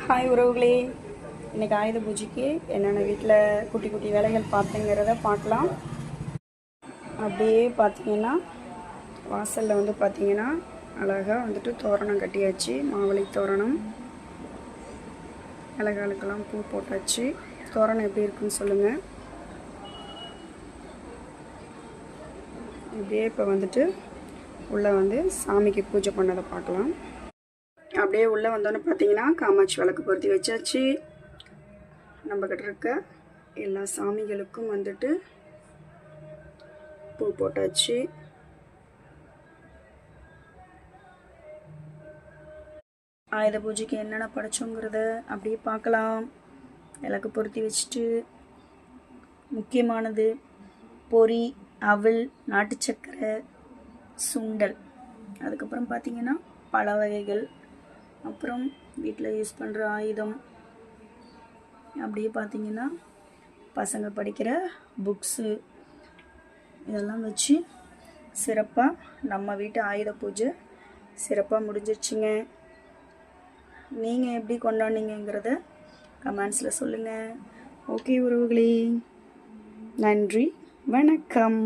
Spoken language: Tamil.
ஹாய் உறவுகளே, இன்றைக்கி ஆயுத பூஜைக்கு என்னென்ன வீட்டில் குட்டி குட்டி வேலைகள் பார்த்தேங்கிறத பார்க்கலாம். அப்படியே பார்த்தீங்கன்னா வாசலில் வந்து பார்த்தீங்கன்னா அழகாக வந்துட்டு தோரணம் கட்டியாச்சு. மாவளி தோரணம், அழகாளுக்கெல்லாம் பூ போட்டாச்சு. தோரணம் எப்படி இருக்குன்னு சொல்லுங்கள். இப்படியே இப்போ வந்துட்டு உள்ளே வந்து சாமிக்கு பூஜை பண்ணதை பார்க்கலாம். அப்படியே உள்ளே வந்தோன்னு பார்த்தீங்கன்னா காமாட்சி விளக்கு பொருத்தி வச்சாச்சு. நம்மக்கிட்ட இருக்க எல்லா சாமிகளுக்கும் வந்துட்டு பூ போட்டாச்சு. ஆயுத பூஜைக்கு என்னென்ன படைச்சோங்கிறத அப்படியே பார்க்கலாம். விளக்கு பொருத்தி வச்சுட்டு முக்கியமானது பொரி, அவல், நாட்டு சக்கரை, சுண்டல், அதுக்கப்புறம் பார்த்திங்கன்னா பழ வகைகள், அப்புறம் வீட்டில் யூஸ் பண்ணுற ஆயுதம், அப்படியே பார்த்திங்கன்னா பசங்க படிக்கிற புக்ஸு, இதெல்லாம் வச்சு சிறப்பாக நம்ம வீட்டு ஆயுத பூஜை சிறப்பாக முடிஞ்சிருச்சுங்க. நீங்கள் எப்படி கொண்டாடினீங்கிறத கமெண்ட்ஸில் சொல்லுங்கள். ஓகே உறவுகளே, நன்றி, வணக்கம்.